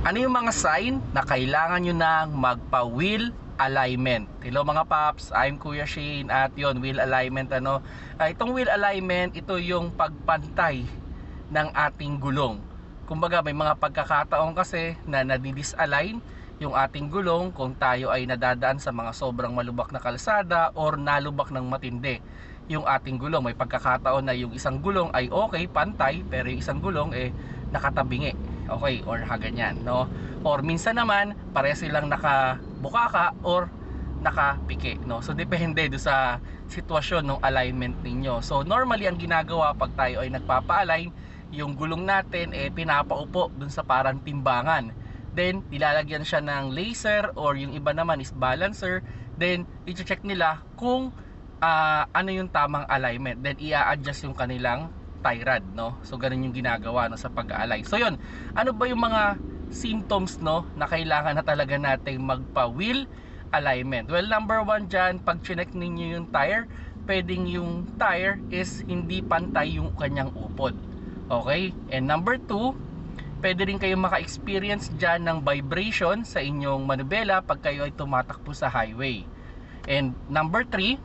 Ano yung mga sign na kailangan nyo nang magpa-wheel alignment? Hello mga paps, I'm Kuya Shane at yon wheel alignment itong wheel alignment, ito yung pagpantay ng ating gulong. Kumbaga may mga pagkakataon kasi na nadi-disalign yung ating gulong kung tayo ay nadadaan sa mga sobrang malubak na kalsada or nalubak ng matindi yung ating gulong. May pagkakataon na yung isang gulong ay okay, pantay, pero yung isang gulong nakatabingi, okay, or ganyan, no? Or minsan naman pareho silang nakabukaka or nakapiki, no? So depende do sa sitwasyon ng alignment ninyo. So normally ang ginagawa pag tayo ay nagpapa-align, yung gulong natin pinapaupo dun sa parang timbangan, then nilalagyan siya ng laser or yung iba naman is balancer, then i-check nila kung ano yung tamang alignment, then i-adjust yung kanilang tie rod, no? So ganun yung ginagawa, no, sa pag-align. So yun, ano ba yung mga symptoms, no, na kailangan na talaga nating magpa-wheel alignment? Well, number one dyan, pag chinek ninyo yung tire, pwedeng yung tire is hindi pantay yung kanyang upod, okay? And number two, pwede rin kayong maka-experience dyan ng vibration sa inyong manubela pag kayo ay tumatakbo sa highway. And number three,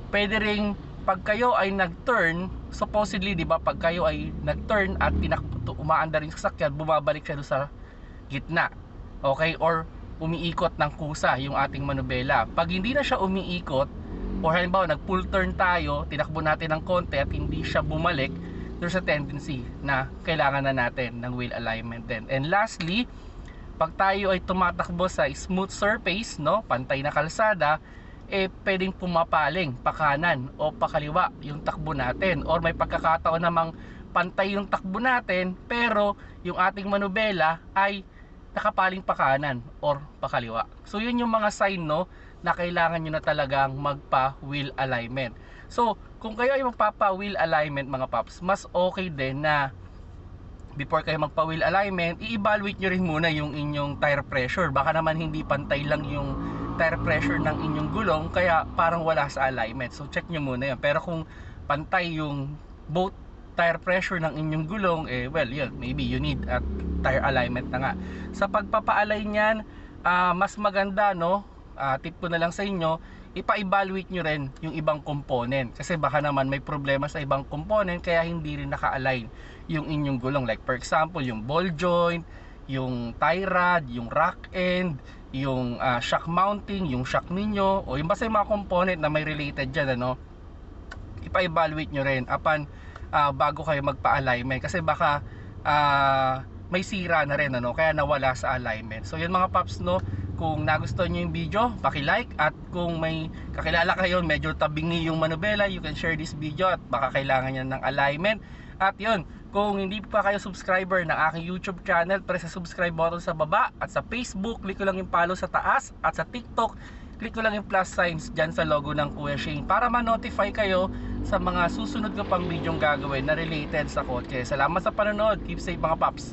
pwede rin pag kayo ay nag-turn, supposedly, di ba, pag kayo ay nag-turn at umaanda rin sa sasakyan, bumabalik siya doon sa gitna, okay? Or umiikot ng kusa yung ating manubela. Pag hindi na siya umiikot, or halimbawa nag-full turn tayo, tinakbo natin ng konti at hindi siya bumalik, there's a tendency na kailangan na natin ng wheel alignment din. And lastly, pag tayo ay tumatakbo sa smooth surface, no, pantay na kalsada, pwedeng pumapaling pakanan o pakaliwa yung takbo natin, or may pagkakataon namang pantay yung takbo natin pero yung ating manubela ay nakapaling pakanan or pakaliwa. So yun yung mga sign, no, na kailangan nyo na talagang magpa wheel alignment. So kung kayo ay magpapa wheel alignment mga paps, mas okay din na before kayo magpa wheel alignment, i-evaluate nyo rin muna yung inyong tire pressure. Baka naman hindi pantay lang yung tire pressure ng inyong gulong, kaya parang wala sa alignment. So check nyo muna yan. Pero kung pantay yung both tire pressure ng inyong gulong, well, yun, maybe you need a tire alignment na nga. Sa pagpapa-align yan, mas maganda, no, tip ko na lang sa inyo, ipa-evaluate nyo rin yung ibang component. Kasi baka naman may problema sa ibang component kaya hindi rin naka-align yung inyong gulong. Like for example, yung ball joint, yung tie rod, yung rack end, yung shock mounting, yung shock ninyo, o yung basta yung mga component na may related dyan, ano, ipa-evaluate nyo rin upon bago kayo magpa-alignment. Kasi baka may sira na rin, ano, kaya nawala sa alignment. So yun mga paps, no, kung nagustuhan nyo yung video, paki-like, at kung may kakilala kayo medyo tabingi yung manubela, you can share this video at baka kailangan niya ng alignment. At yun, kung hindi pa kayo subscriber ng aking YouTube channel, press sa subscribe button sa baba, at sa Facebook, click ko lang yung follow sa taas, at sa TikTok, click ko lang yung plus signs dyan sa logo ng Kuya Shane para ma-notify kayo sa mga susunod ko pang video gagawin na related sa kotse. Salamat sa panonood, keep safe mga paps.